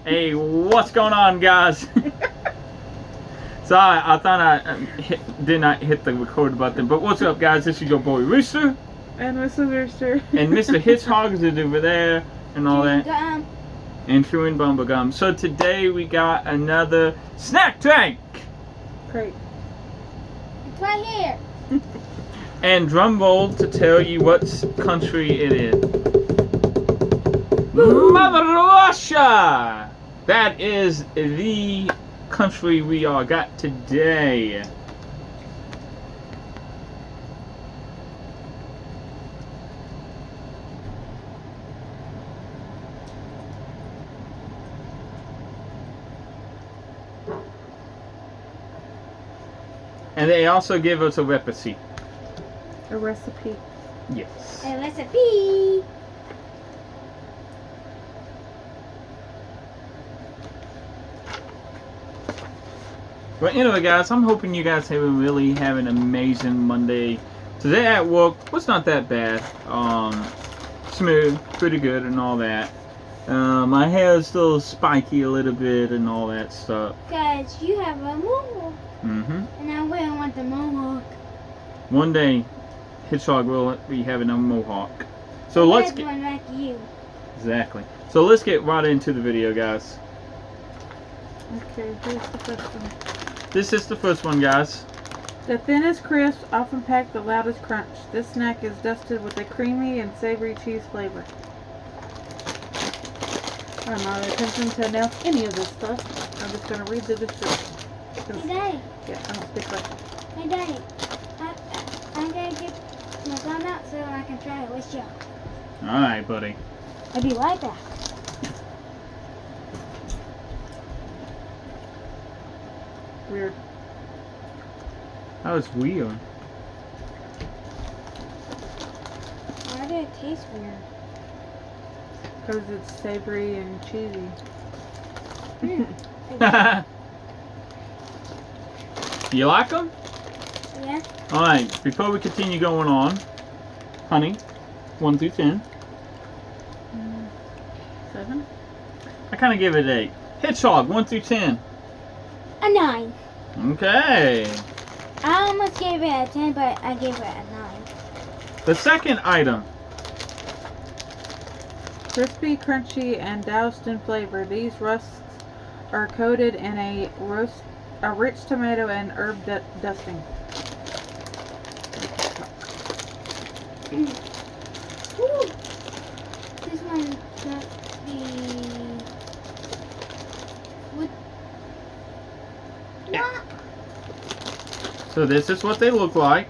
Hey, what's going on, guys? Sorry, I thought I did not hit the record button. But what's up, guys? This is your boy Rooster. And Mrs. Rooster. And Mr. Hitchhog is over there and all that. Gum. And Chewing Bumblegum. So today we got another snack tank. Great. It's right here. And drum roll to tell you what country it is. Mother Russia! That is the country we all got today. And they also give us a recipe. A recipe. Yes. A recipe. But anyway, guys, I'm hoping you guys really have an amazing Monday. Today at work was not that bad. Smooth, pretty good, and all that. My hair is still spiky a little bit and all that stuff. Because you have a mohawk. Mm-hmm. And I wouldn't want the mohawk. One day, Hitchhog will be having a mohawk. So let's Red get one like you. exactly. So let's get right into the video, guys. Okay, here's the first one. This is the first one, guys. The thinnest crisp often pack the loudest crunch. This snack is dusted with a creamy and savory cheese flavor. I'm not attempting to announce any of this stuff. I'm just going to read the description. Hey, Daddy. Yeah, I don't speak Russian. Hey, Daddy. I'm going to get my gum out so I can try it with you. Alright, buddy. I'll be right back. Weird. That was weird. Why did it taste weird? Because it's savory and cheesy. You like them? Yeah? Alright, before we continue going on, honey, 1 through 10. 7? I kind of give it 8. Hedgehog, 1 through 10. A 9. Okay. I almost gave it a 10, but I gave it a 9. The second item. Crispy, crunchy, and doused in flavor. These rusks are coated in a rich tomato and herb dusting. Ooh. This one got the... What? Yeah. So this is what they look like.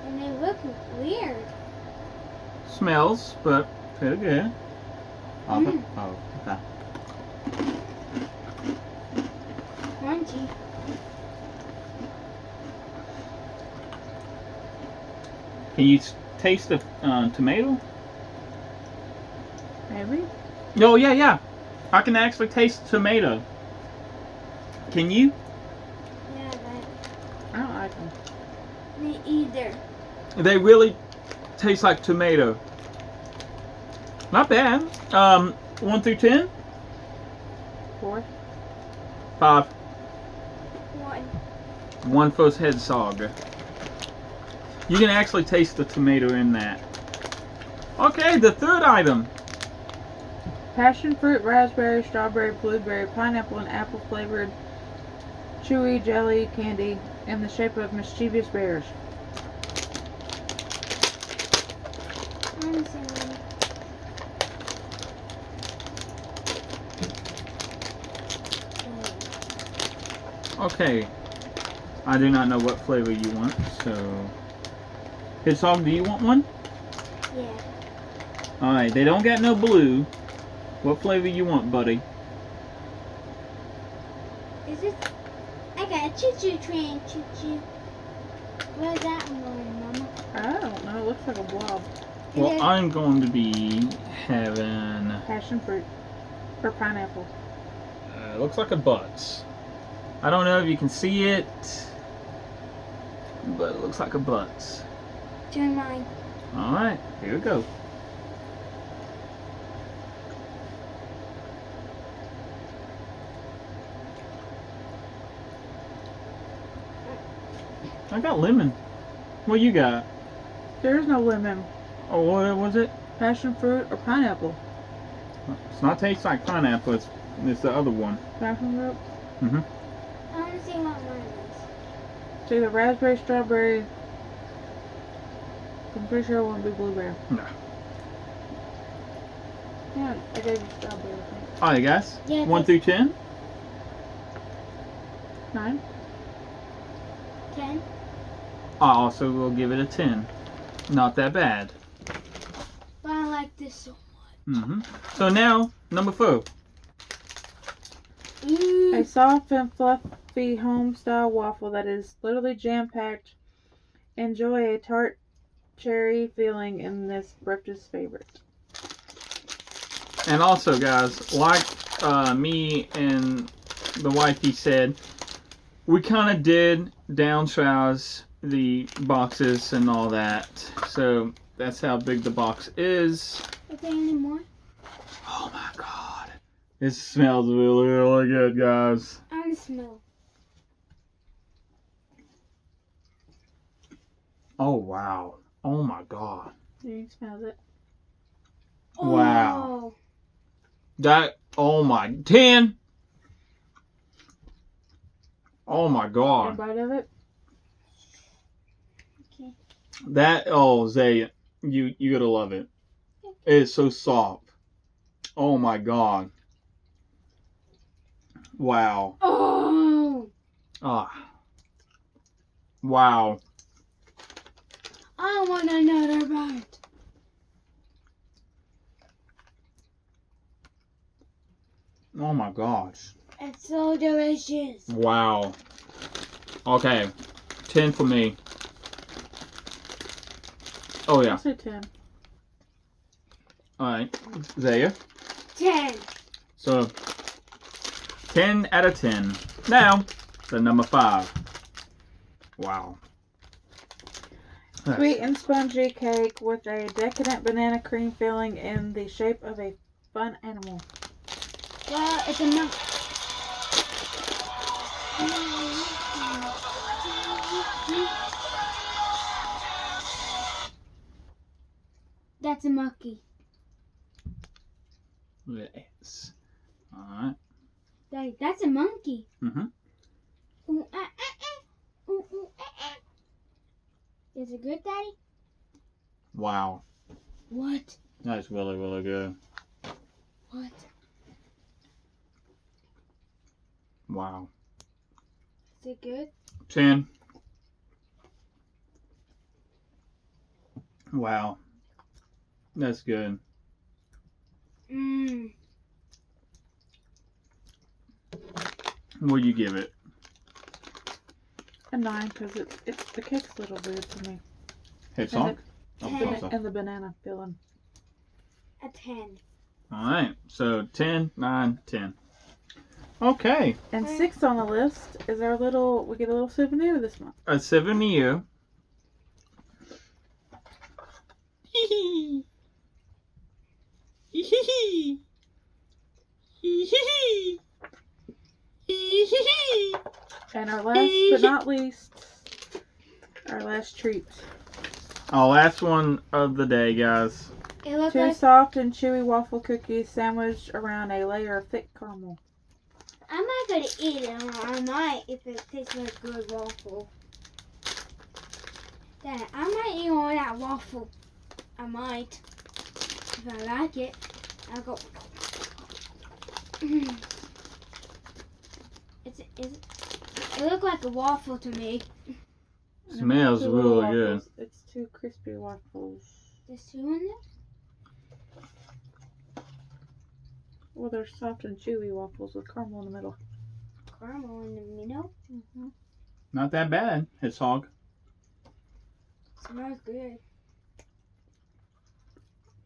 And they look weird. Smells, but pretty good. Mm. Oh, okay. Crunchy. Can you taste the tomato? Maybe? Oh, yeah. I can actually taste tomato. Can you? Yeah, I don't like them. me either. They really taste like tomato. Not bad. 1 through 10? 4? 5. 1. 1 for Hedgehog. You can actually taste the tomato in that. Okay, the third item. Passion fruit, raspberry, strawberry, blueberry, pineapple, and apple flavored chewy jelly candy in the shape of mischievous bears. I'm sorry. Okay. I do not know what flavor you want, so... Hedgehog, do you want one? Yeah. Alright, they don't got no blue. What flavor you want, buddy? Is this? I got a choo-choo train, choo-choo. Where's that one going, Mama? I don't know. It looks like a blob. Well, I'm going to be having... Passion fruit. Or pineapple. looks like a butts. I don't know if you can see it, but it looks like a butts. Turn mine. Alright, here we go. I got lemon. What you got? There is no lemon. Oh, what was it? Passion fruit or pineapple. It's not taste like pineapple. It's the other one. Passion fruit. I want to see what mine is. It's either raspberry, strawberry. I'm pretty sure it won't be blueberry. No. Yeah, I gave you strawberry, I think. Alright, guys. Yeah, 1 through 10. 9. 10. I also will give it a 10. Not that bad. But I like this so much. So now, number 4. A soft and fluffy home-style waffle that is literally jam-packed. Enjoy a tart cherry feeling in this breakfast favorite. And also, guys, like me and the wifey said, we kind of did downsize the boxes and all that. So that's how big the box is. Is there any more? Oh my god. It smells really, really good, guys. I want to smell. Oh, wow. Oh my god. You can smell it. Wow. That, oh my, 10. Oh my A god. bite of it. Okay. That, oh, Zay, you gotta love it. It's so soft. Oh my god. Wow. Oh! Ah. Wow. I want another bite. Oh my gosh. It's so delicious. Wow. Okay. 10 for me. Oh yeah. I'll say 10. Alright. Zaya. 10. So 10 out of 10. Now, the number 5. Wow. Sweet and spongy cake with a decadent banana cream filling in the shape of a fun animal. Well, it's a monkey. That's a monkey. Yes. Alright. Daddy, that's a monkey. Mm-hmm. Ooh, ah, ah, ah. Ooh, ooh, ah, ah. Is it good, Daddy? Wow. What? That's really, really good. What? Wow. Is it good? 10. Wow. That's good. Mmm. What do you give it? A 9 because it's the cake's a little weird to me. Hit And song? the, Oh, Ten. so. and the banana filling. A 10. Alright. So 10, 9, 10. Okay. And 6 on the list is our little, we get a little souvenir this month. A souvenir. And our last but not least, our last treat. Our last one of the day, guys. It looks 2 like soft and chewy waffle cookies sandwiched around a layer of thick caramel. I'm not gonna eat it. I might if it tastes like good waffle. Dad, I might eat all that waffle. I might. If I like it, I'll go. It looked like a waffle to me. And Smells it's 2 little really good. waffles. It's 2 crispy waffles. There's 2 in there? Well, they're soft and chewy waffles with caramel in the middle. Caramel in the middle. Mm-hmm. Not that bad. It's hog. Smells good.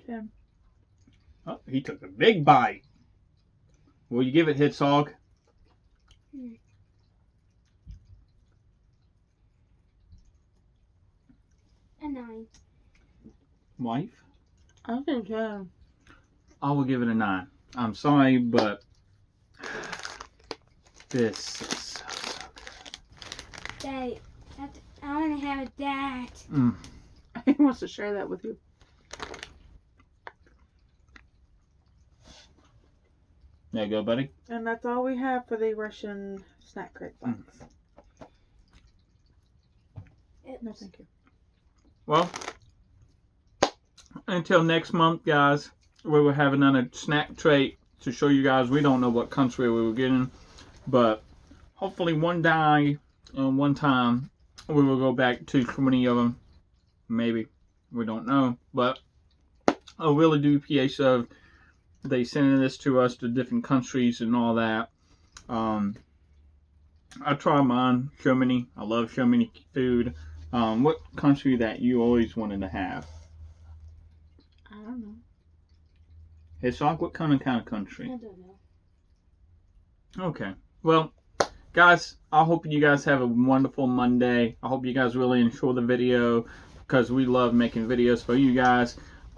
10. Oh, he took a big bite. Will you give it hits hog? A 9. Wife? I think 10. I will give it a 9. I'm sorry, but this is so good. Daddy, I want to have that. Mm. He wants to share that with you. There you go, buddy. And that's all we have for the Russian snack crate box. No, thank you. Well, until next month, guys, we will have another snack trait to show you guys. We don't know what country we were getting, but hopefully one time we will go back to 20 of them. Maybe. We don't know. But I really do appreciate of they sending this to us to different countries and all that. I try mine, Germany. I love Germany food. What country that you always wanted to have? I don't know. Hedgehog, what kind of I country? don't know. Okay. Well, guys, I hope you guys have a wonderful Monday. I hope you guys really enjoy the video because we love making videos for you guys.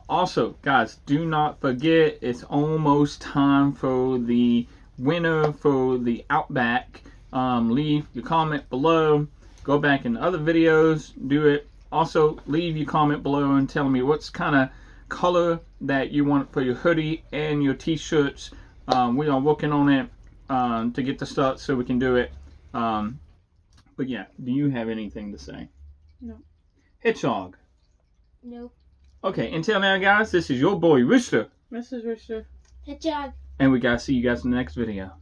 Also, guys, do not forget it's almost time for the winner for the Outback. Leave your comment below. Go back in other videos, do it. Also, leave your comment below and tell me what's kind of color that you want for your hoodie and your t-shirts. We are working on it to get the stuff so we can do it. But yeah, do you have anything to say? No. Hedgehog. Nope. Okay, until now, guys, this is your boy Rooster, Mrs. Rooster. Hedgehog. and we gotta see you guys in the next video.